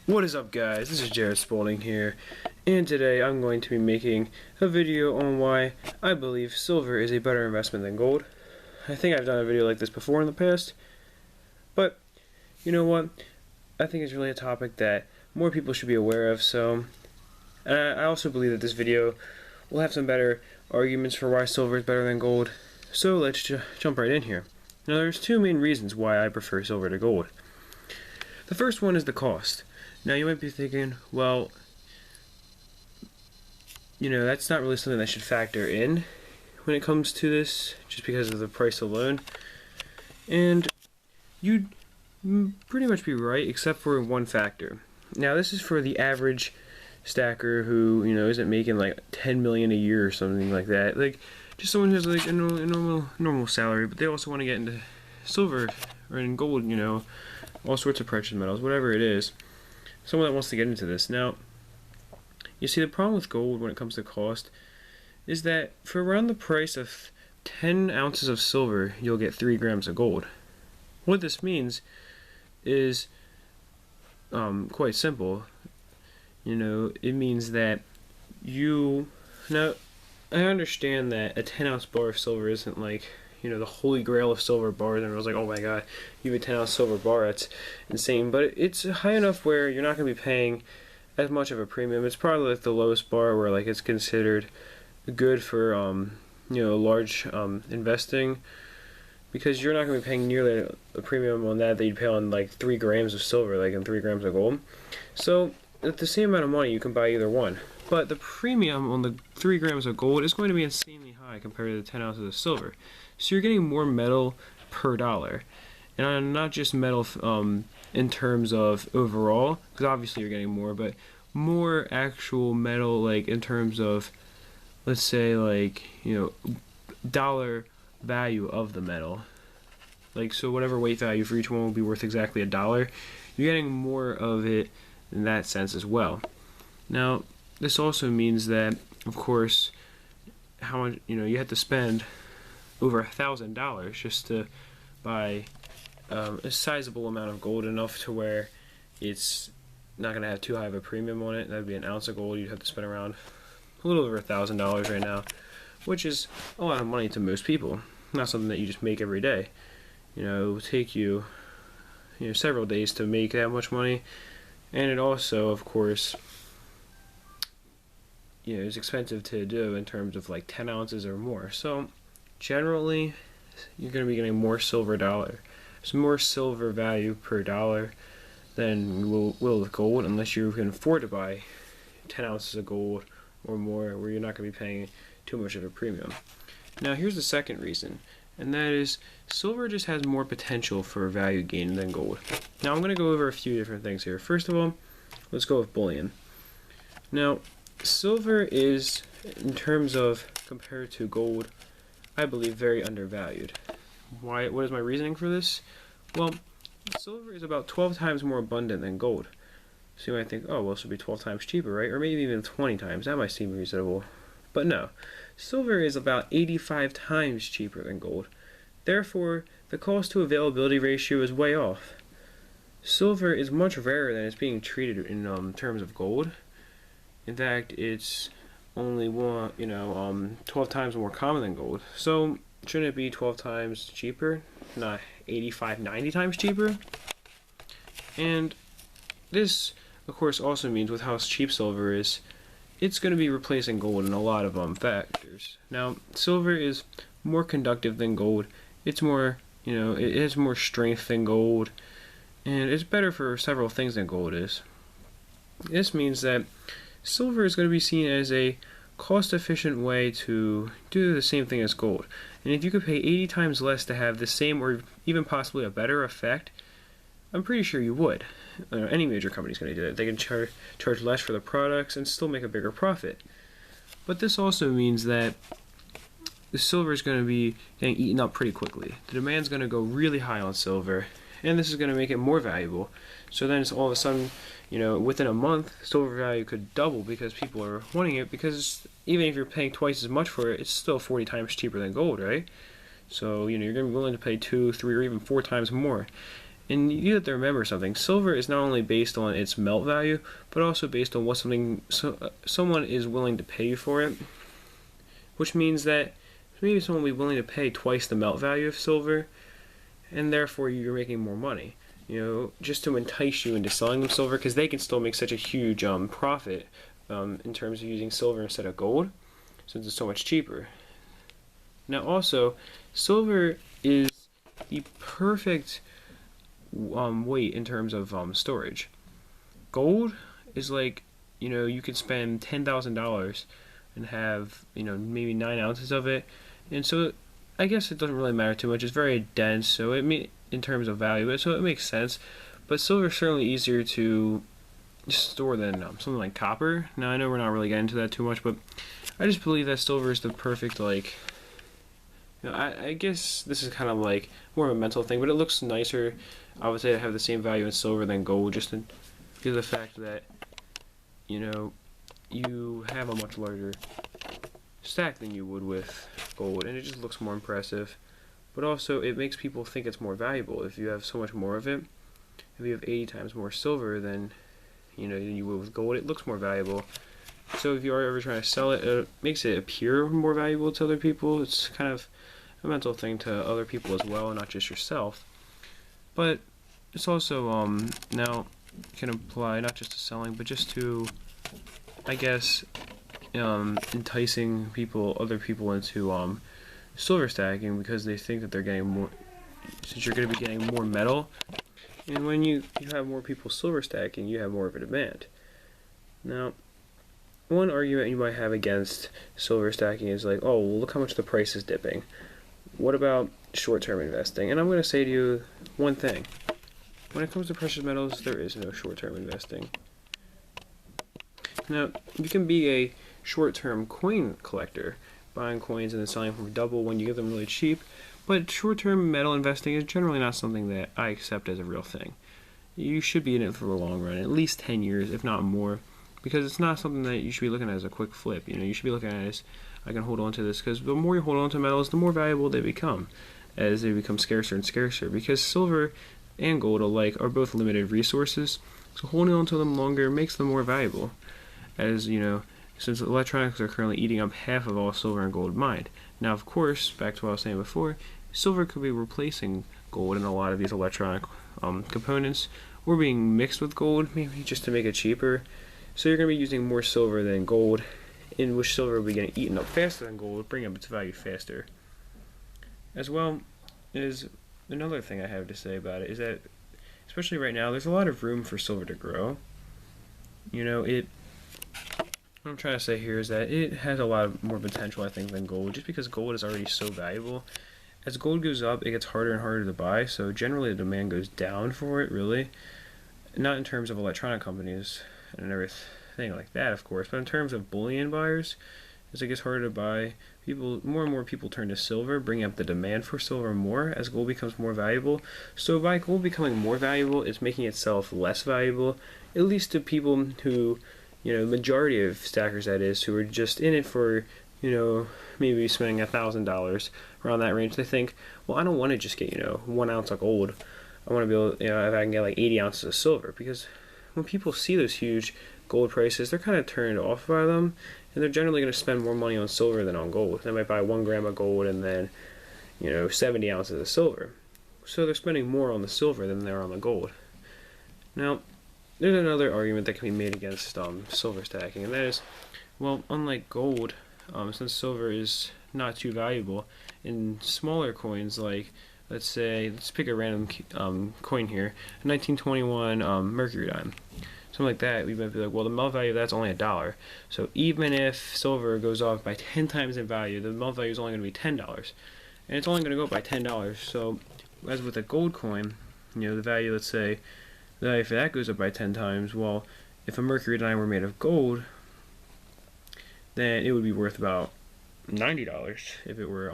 What is up, guys? This is Jared Spaulding here, and today I'm going to be making a video on why I believe silver is a better investment than gold. I think I've done a video like this before in the past, but you know what? I think it's really a topic that more people should be aware of, and I also believe that this video will have some better arguments for why silver is better than gold. So let's jump right in here. Now, there's two main reasons why I prefer silver to gold. The first one is the cost. Now you might be thinking, well, that's not really something that should factor in when it comes to this, just because of the price alone. And you'd pretty much be right, except for one factor. Now this is for the average stacker who, isn't making like 10 million a year or something like that. Like, just someone who's like a normal salary, but they also want to get into silver or in gold, all sorts of precious metals, whatever it is. Someone that wants to get into this. Now, you see, the problem with gold when it comes to cost is that for around the price of 10 ounces of silver, you'll get 3 grams of gold. What this means is quite simple. It means that now, I understand that a 10 ounce bar of silver isn't like, the holy grail of silver bars, and I was like, oh my god, you have a 10 ounce silver bar, that's insane. But it's high enough where you're not going to be paying as much of a premium. It's probably like the lowest bar where like it's considered good for large investing, because you're not going to be paying nearly a premium on that you'd pay on like 3 grams of silver, like in 3 grams of gold. So at the same amount of money, you can buy either one. But the premium on the 3 grams of gold is going to be insanely high compared to the 10 ounces of silver. So you're getting more metal per dollar. And not just metal in terms of overall, because obviously you're getting more, but more actual metal, like in terms of, let's say, like, dollar value of the metal. Like, so whatever weight value for each one will be worth exactly $1. You're getting more of it in that sense as well. Now, this also means that, of course, how much you have to spend over $1,000 just to buy a sizable amount of gold, enough to where it's not going to have too high of a premium on it. That'd be an ounce of gold. You'd have to spend around a little over $1,000 right now, which is a lot of money to most people. Not something that you just make every day. It will take you, several days to make that much money, and it also, of course, it's expensive to do in terms of like 10 ounces or more. So generally, you're going to be getting more silver dollar. There's more silver value per dollar than you will with gold, unless you can afford to buy 10 ounces of gold or more, where you're not going to be paying too much of a premium. Now, here's the second reason, and that is silver just has more potential for value gain than gold. Now, I'm going to go over a few different things here. First of all, let's go with bullion. Now, silver is, in terms of compared to gold, I believe very undervalued. Why? What is my reasoning for this? Well, silver is about 12 times more abundant than gold. So you might think, oh, well, this would be 12 times cheaper, right? Or maybe even 20 times. That might seem reasonable. But no. Silver is about 85 times cheaper than gold. Therefore, the cost to availability ratio is way off. Silver is much rarer than it's being treated in terms of gold. In fact, it's only 12 times more common than gold. So shouldn't it be 12 times cheaper, not 85, 90 times cheaper? And this, of course, also means with how cheap silver is, it's going to be replacing gold in a lot of factors. Now, silver is more conductive than gold. It's more, it has more strength than gold, and it's better for several things than gold is. This means that silver is going to be seen as a cost-efficient way to do the same thing as gold. And if you could pay 80 times less to have the same or even possibly a better effect, I'm pretty sure you would. Any major company is going to do that. They can charge less for the products and still make a bigger profit. But this also means that the silver is going to be getting eaten up pretty quickly. The demand is going to go really high on silver, and this is going to make it more valuable. So then it's all of a sudden, within a month, silver value could double because people are wanting it, because even if you're paying twice as much for it, it's still 40 times cheaper than gold, right? So, you're going to be willing to pay 2, 3, or even 4 times more. And you have to remember something. Silver is not only based on its melt value, but also based on what someone is willing to pay you for it. Which means that maybe someone will be willing to pay twice the melt value of silver, and therefore you're making more money. Just to entice you into selling them silver, because they can still make such a huge profit in terms of using silver instead of gold, since it's so much cheaper. Now also, silver is the perfect weight in terms of storage. Gold is like, you could spend $10,000 and have, maybe 9 ounces of it, and so I guess it doesn't really matter too much. It's very dense, so in terms of value, so it makes sense. But silver is certainly easier to store than something like copper. Now I know we're not really getting into that too much, but I just believe that silver is the perfect, like, I guess this is kind of like more of a mental thing, but it looks nicer, I would say, to have the same value in silver than gold, just because of the fact that, you have a much larger stack than you would with gold, and it just looks more impressive. But also, it makes people think it's more valuable. If you have so much more of it, if you have 80 times more silver than you would with gold, it looks more valuable. So if you are ever trying to sell it, it makes it appear more valuable to other people. It's kind of a mental thing to other people as well, not just yourself. But it's also now can apply not just to selling, but just to, I guess, enticing other people into silver stacking, because they think that they're getting more, since you're going to be getting more metal, and when you have more people silver stacking, you have more of a demand. Now, one argument you might have against silver stacking is like, oh, well, look how much the price is dipping. What about short-term investing? And I'm going to say to you one thing. When it comes to precious metals, there is no short-term investing. Now, you can be a short-term coin collector, buying coins and then selling them for double when you get them really cheap, but short-term metal investing is generally not something that I accept as a real thing. You should be in it for the long run, at least 10 years, if not more, because it's not something that you should be looking at as a quick flip. You should be looking at it as, I can hold on to this, because the more you hold on to metals, the more valuable they become, as they become scarcer and scarcer, because silver and gold alike are both limited resources, so holding on to them longer makes them more valuable, as, since electronics are currently eating up half of all silver and gold mined. Now, of course, back to what I was saying before, silver could be replacing gold in a lot of these electronic components, or being mixed with gold, maybe just to make it cheaper. So you're going to be using more silver than gold, in which silver will be getting eaten up faster than gold, bring up its value faster. As well, is another thing I have to say about it is that, especially right now, there's a lot of room for silver to grow. What I'm trying to say here is that it has a lot more potential, I think, than gold, just because gold is already so valuable. As gold goes up, it gets harder and harder to buy, so generally the demand goes down for it, really. Not in terms of electronic companies and everything like that, of course, but in terms of bullion buyers, as it gets harder to buy, more and more people turn to silver, bringing up the demand for silver more as gold becomes more valuable. So by gold becoming more valuable, it's making itself less valuable, at least to people who, the majority of stackers, that is, who are just in it for, maybe spending $1,000 around that range. They think, well, I don't want to just get, 1 ounce of gold. I want to be able, if I can get like 80 ounces of silver, because when people see those huge gold prices, they're kind of turned off by them, and they're generally going to spend more money on silver than on gold. They might buy 1 gram of gold and then, 70 ounces of silver. So they're spending more on the silver than they're on the gold. Now, there's another argument that can be made against silver stacking, and that is, well, unlike gold, since silver is not too valuable, in smaller coins like, let's pick a random coin here, a 1921 mercury dime, something like that, we might be like, well, the melt value of that's only $1. So even if silver goes off by 10 times in value, the melt value is only going to be $10, and it's only going to go up by $10. So as with a gold coin, the value, let's say, the value for that goes up by 10 times. Well, if a mercury dime were made of gold, then it would be worth about $90 if it were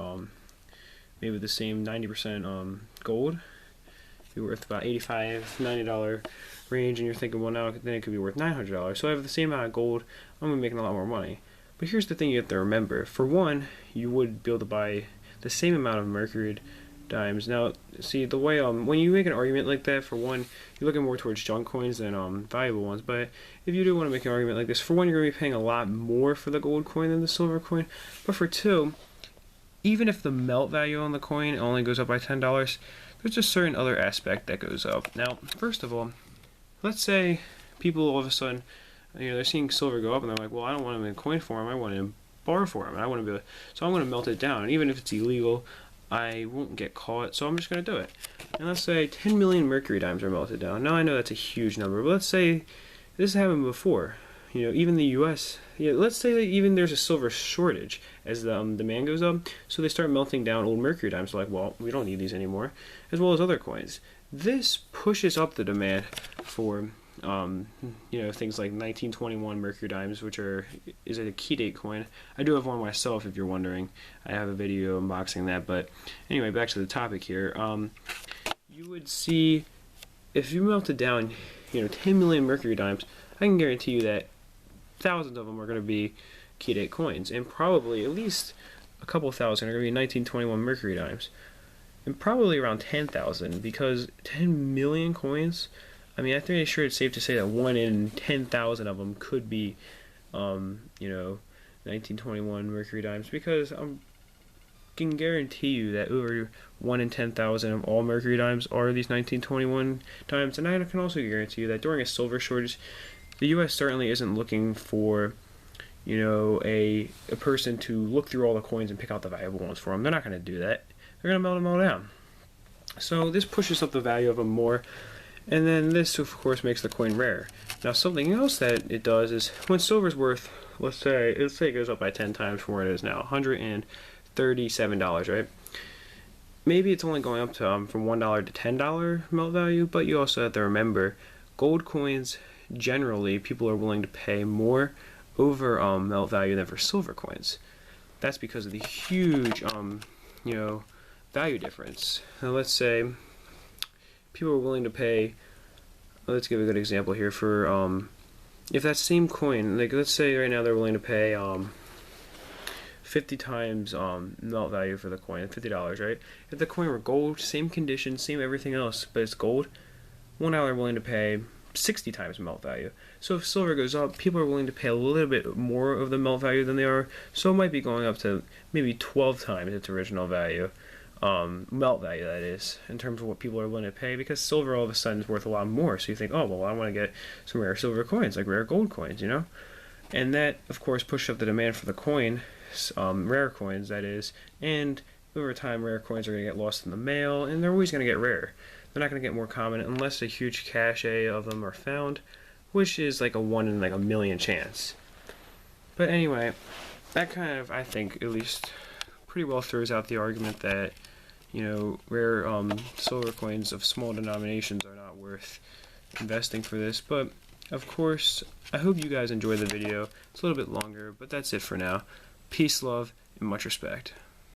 maybe the same 90% gold. It'd be worth about $85, $90 range, and you're thinking, well, now then it could be worth $900. So I have the same amount of gold, I'm gonna be making a lot more money. But here's the thing you have to remember: for one, you would be able to buy the same amount of mercury dimes. Now, see, the way when you make an argument like that, for one, you're looking more towards junk coins than valuable ones. But if you do want to make an argument like this, for one, you're going to be paying a lot more for the gold coin than the silver coin. But for two, even if the melt value on the coin only goes up by $10, there's a certain other aspect that goes up. Now, first of all, let's say people all of a sudden, they're seeing silver go up, and they're like, well, I don't want them in coin form, I want it in bar form, and I want to be able, so I'm going to melt it down. And even if it's illegal, I won't get caught, so I'm just going to do it. And let's say 10 million mercury dimes are melted down. Now, I know that's a huge number, but let's say this happened before. Even the U.S., let's say that even there's a silver shortage as the demand goes up, so they start melting down old mercury dimes. Like, well, we don't need these anymore, as well as other coins. This pushes up the demand for, things like 1921 mercury dimes, which is a key date coin. I do have one myself, if you're wondering. I have a video unboxing that, but anyway, back to the topic here. You would see, if you melted down, 10 million mercury dimes, I can guarantee you that thousands of them are going to be key date coins, and probably at least a couple thousand are going to be 1921 mercury dimes, and probably around 10,000, because 10 million coins, I mean, I think it's safe to say that 1 in 10,000 of them could be 1921 mercury dimes, because I can guarantee you that over 1 in 10,000 of all mercury dimes are these 1921 dimes. And I can also guarantee you that during a silver shortage, the U.S. certainly isn't looking for, a person to look through all the coins and pick out the valuable ones for them. They're not going to do that. They're going to melt them all down. So this pushes up the value of them more, and then this, of course, makes the coin rare. Now, something else that it does is when silver's worth, let's say it goes up by 10 times from where it is now, $137, right? Maybe it's only going up to from $1 to $10 melt value, but you also have to remember, gold coins, generally, people are willing to pay more over melt value than for silver coins. That's because of the huge, value difference. Now, let's say people are willing to pay, let's give a good example here, for, if that same coin, like let's say right now they're willing to pay 50 times melt value for the coin, $50, right? If the coin were gold, same condition, same everything else, but it's gold, $1 willing to pay 60 times melt value. So if silver goes up, people are willing to pay a little bit more of the melt value than they are, so it might be going up to maybe 12 times its original value, melt value that is, in terms of what people are willing to pay, because silver all of a sudden is worth a lot more. So you think, oh, well, I want to get some rare silver coins, like rare gold coins, And that, of course, pushes up the demand for the coin, rare coins, that is, and over time, rare coins are going to get lost in the mail, and they're always going to get rare. They're not going to get more common unless a huge cache of them are found, which is like a 1 in a million chance. But anyway, that kind of, I think, at least pretty well throws out the argument that, rare silver coins of small denominations are not worth investing for this. But of course, I hope you guys enjoyed the video. It's a little bit longer, but that's it for now. Peace, love, and much respect.